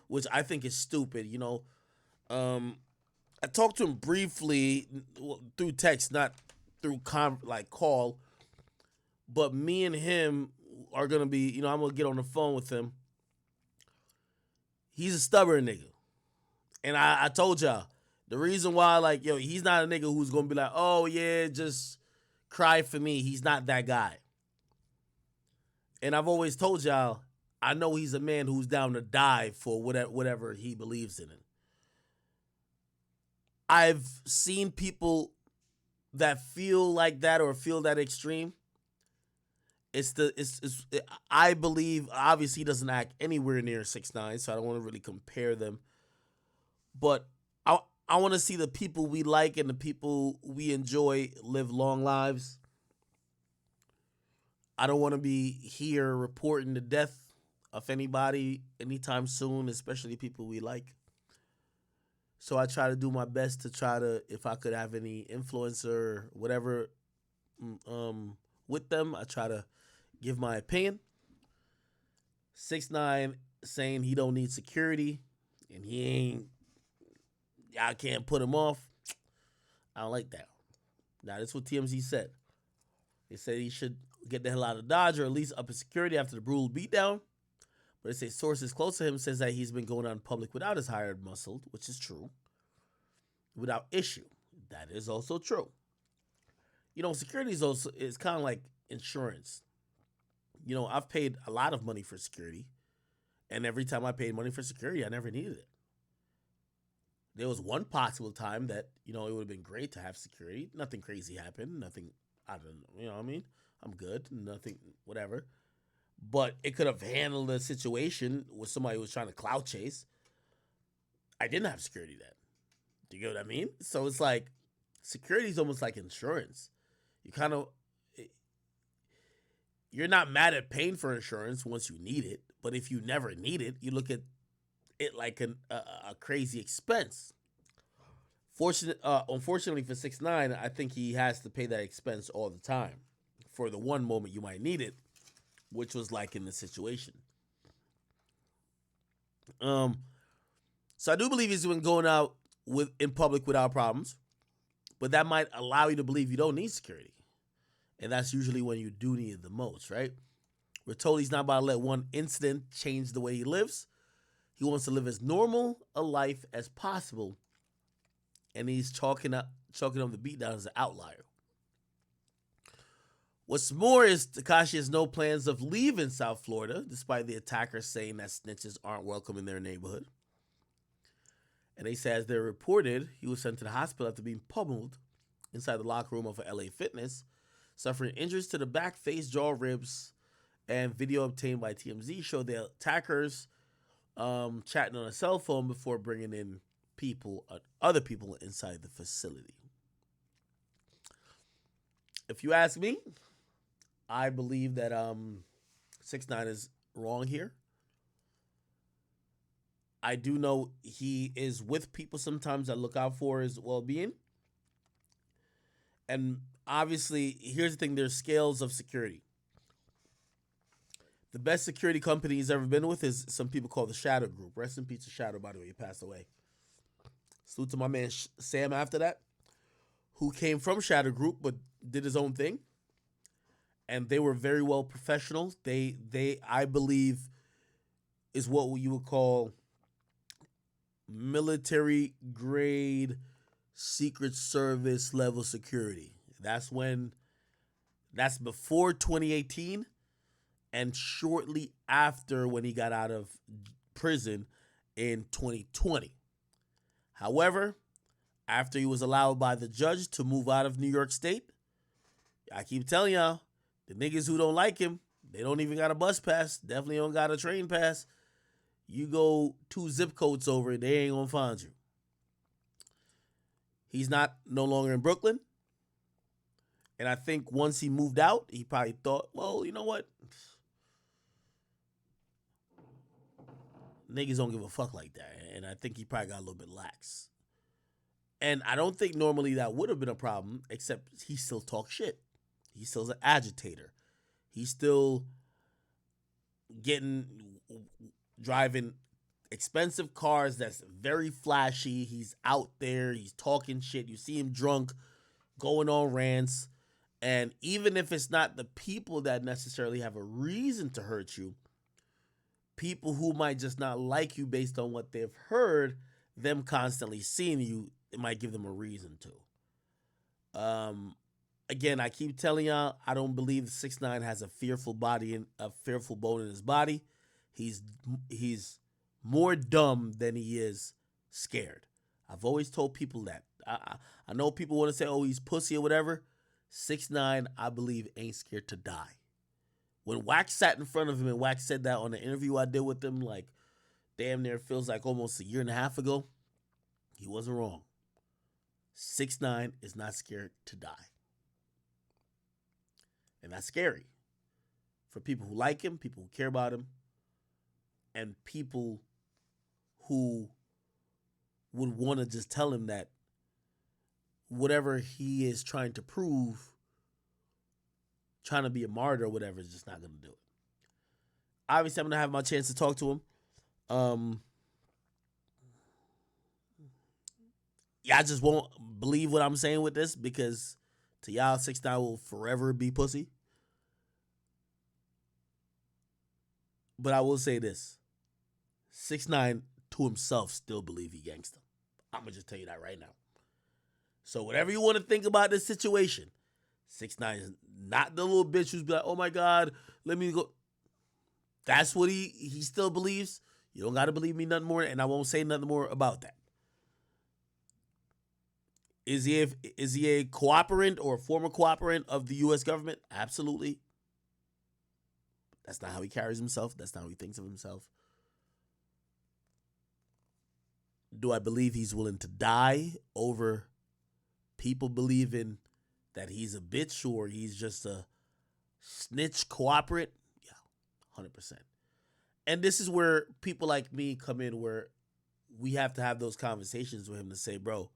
which I think is stupid. I talked to him briefly through text, not through call. But me and him are gonna be, I'm gonna get on the phone with him. He's a stubborn nigga, and I told y'all the reason why, he's not a nigga who's gonna be like, oh yeah, just cry for me. He's not that guy. And I've always told y'all, I know he's a man who's down to die for whatever he believes in. I've seen people that feel like that or feel that extreme. I believe obviously he doesn't act anywhere near 6ix9ine, so I don't want to really compare them. But I want to see the people we like and the people we enjoy live long lives. I don't want to be here reporting the death of anybody anytime soon, especially people we like. So I try to do my best to try to, if I could have any influence or whatever with them, I try to give my opinion. 6ix9ine saying he don't need security and I can't put him off. I don't like that. Now, that's what TMZ said. They said he should get the hell out of Dodge or at least up his security after the brutal beatdown. But they say sources close to him says that he's been going out in public without his hired muscle, which is true. Without issue. That is also true. Security is kind of like insurance. I've paid a lot of money for security. And every time I paid money for security, I never needed it. There was one possible time that, it would have been great to have security. Nothing crazy happened. Nothing, I don't know, what I mean? I'm good. Nothing, whatever. But it could have handled a situation where somebody was trying to clout chase. I didn't have security then. Do you get what I mean? So it's like, security is almost like insurance. You're not mad at paying for insurance once you need it, but if you never need it, you look at it like a crazy expense. Unfortunately for 6ix9ine, I think he has to pay that expense all the time for the one moment you might need it, which was like in this situation. So I do believe he's been going out in public without problems, but that might allow you to believe you don't need security. And that's usually when you do need it the most, right? We're told he's not about to let one incident change the way he lives. He wants to live as normal a life as possible. And he's chalking up the beatdown as an outlier. What's more is Tekashi has no plans of leaving South Florida, despite the attackers saying that snitches aren't welcome in their neighborhood. And they say, as they're reported, he was sent to the hospital after being pummeled inside the locker room of a LA Fitness, suffering injuries to the back, face, jaw, ribs, and video obtained by TMZ showed the attackers chatting on a cell phone before bringing in other people inside the facility. If you ask me, I believe that 6ix9ine is wrong here. I do know he is with people sometimes that look out for his well-being. And obviously, here's the thing, there's scales of security. The best security company he's ever been with is some people call the Shadow Group. Rest in peace to Shadow, by the way, he passed away. Salute to my man Sam after that, who came from Shadow Group but did his own thing. And they were very well professional. They I believe, is what you would call military grade Secret Service level security. That's before 2018 and shortly after when he got out of prison in 2020. However, after he was allowed by the judge to move out of New York State, I keep telling y'all, the niggas who don't like him, they don't even got a bus pass, definitely don't got a train pass. You go 2 zip codes over, they ain't gonna find you. He's no longer in Brooklyn. And I think once he moved out, he probably thought, well, you know what? Niggas don't give a fuck like that. And I think he probably got a little bit lax. And I don't think normally that would have been a problem, except he still talks shit. He still's an agitator. He's still driving expensive cars that's very flashy. He's out there, he's talking shit. You see him drunk, going on rants. And even if it's not the people that necessarily have a reason to hurt you, people who might just not like you based on what they've heard, them constantly seeing you, it might give them a reason to. Again, I keep telling y'all, I don't believe 6ix9ine has a fearful body and a fearful bone in his body. He's more dumb than he is scared. I've always told people that. I know people want to say, "Oh, he's pussy" or whatever. 6ix9ine, I believe, ain't scared to die. When Wax sat in front of him and Wax said that on the interview I did with him, like damn near feels like almost a year and a half ago, he wasn't wrong. 6ix9ine is not scared to die. And that's scary for people who like him, people who care about him, and people who would want to just tell him that whatever he is trying to prove, trying to be a martyr or whatever, is just not going to do it. Obviously, I'm going to have my chance to talk to him. Y'all just won't believe what I'm saying with this because to y'all, 6ix9ine will forever be pussy. But I will say this. 6ix9ine to himself still believe he gangsta. I'm going to just tell you that right now. So whatever you want to think about this situation, 6ix9ine is not the little bitch who's be like, oh my God, let me go. That's what he still believes. You don't got to believe me nothing more, and I won't say nothing more about that. Is he a cooperant or a former cooperant of the U.S. government? Absolutely. That's not how he carries himself. That's not how he thinks of himself. Do I believe he's willing to die over people believing that he's a bitch or he's just a snitch cooperant? Yeah, 100%. And this is where people like me come in, where we have to have those conversations with him to say, bro,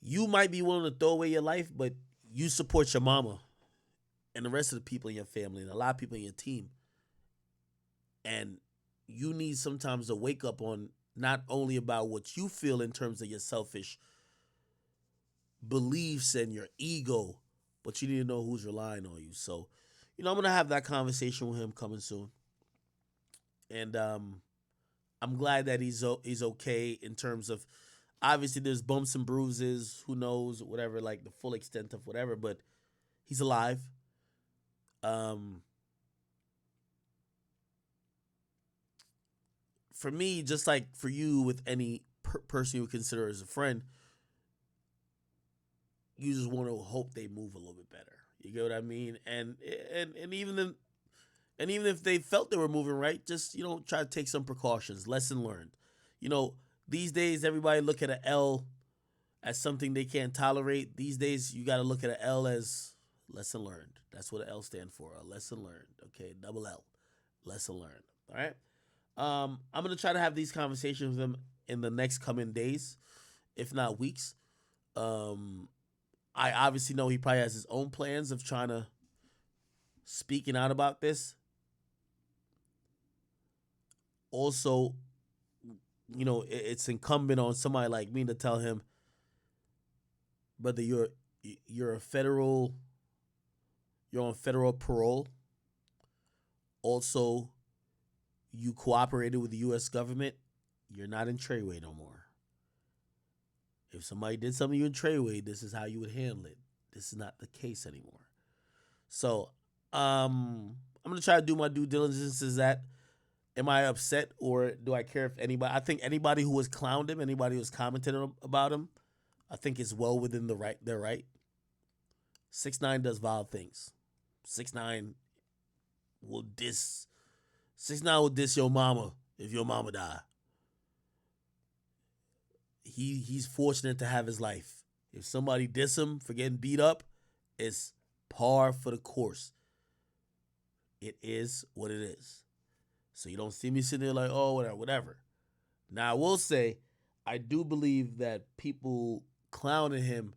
you might be willing to throw away your life, but you support your mama and the rest of the people in your family and a lot of people in your team. And you need sometimes to wake up on not only about what you feel in terms of your selfish beliefs and your ego, but you need to know who's relying on you. So, I'm going to have that conversation with him coming soon. And I'm glad that he's okay in terms of, obviously there's bumps and bruises, who knows, whatever, like the full extent of whatever, but he's alive. For me, just like for you with any person you consider as a friend, you just want to hope they move a little bit better. You get what I mean? And even if they felt they were moving right, just try to take some precautions. Lesson learned. These days everybody look at an L as something they can't tolerate. These days you got to look at an L as lesson learned. That's what an L stand for. A lesson learned. Okay, double L. Lesson learned. All right. I'm gonna try to have these conversations with him in the next coming days, if not weeks. I obviously know he probably has his own plans of trying to speaking out about this. Also, it's incumbent on somebody like me to tell him, brother, you're a you're on federal parole. Also, you cooperated with the U.S. government. You're not in Treyway no more. If somebody did something to you in Treyway, this is how you would handle it. This is not the case anymore. So, I'm gonna try to do my due diligence. Is that, am I upset or do I care if anybody? I think anybody who has clowned him, anybody who has commented about him, I think is well within their right. 6ix9ine does vile things. 6ix9ine will diss. 6ix9ine will diss your mama if your mama die. He's fortunate to have his life. If somebody diss him for getting beat up, it's par for the course. It is what it is. So you don't see me sitting there like, oh, whatever. Now, I will say, I do believe that people clowning him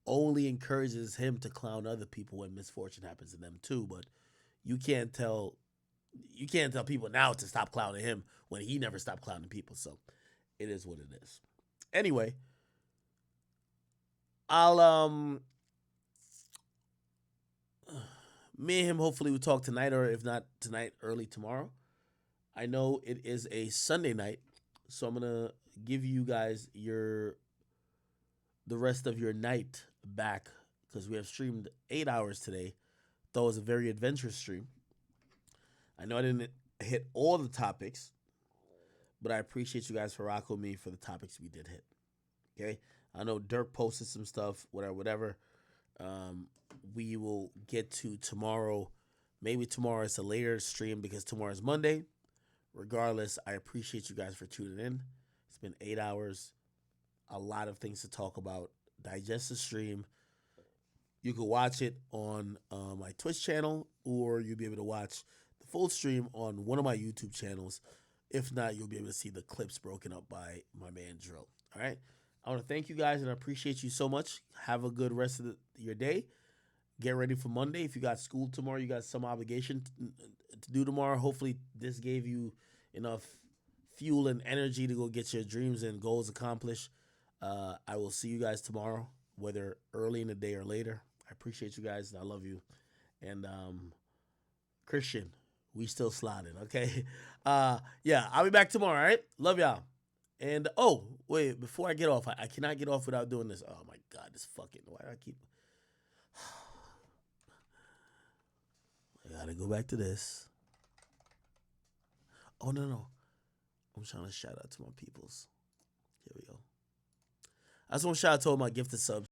only encourages him to clown other people when misfortune happens to them too. But you can't tell people now to stop clowning him when he never stopped clowning people. So it is what it is. Anyway, I'll me and him hopefully we talk tonight, or if not tonight, early tomorrow. I know it is a Sunday night, so I'm gonna give you guys the rest of your night back because we have streamed 8 hours today. Though it was a very adventurous stream. I know I didn't hit all the topics, but I appreciate you guys for rocking with me for the topics we did hit. Okay, I know Dirk posted some stuff, whatever. We will get to tomorrow. Maybe tomorrow it's a later stream because tomorrow is Monday. Regardless, I appreciate you guys for tuning in. It's been 8 hours, a lot of things to talk about. Digest the stream. You can watch it on my Twitch channel, or you'll be able to watch the full stream on one of my YouTube channels. If not, you'll be able to see the clips broken up by my man Drill. All right. I want to thank you guys and I appreciate you so much. Have a good rest of your day. Get ready for Monday. If you got school tomorrow, you got some obligation to do tomorrow. Hopefully, this gave you enough fuel and energy to go get your dreams and goals accomplished. I will see you guys tomorrow, whether early in the day or later. I appreciate you guys. I love you. And Christian, we still sliding, okay? Yeah, I'll be back tomorrow, all right? Love y'all. And, oh, wait, before I get off, I cannot get off without doing this. Oh, my God, this fucking, why do I keep... I gotta go back to this. Oh, no. I'm trying to shout out to my peoples. Here we go. I just want to shout out to all my gifted subs.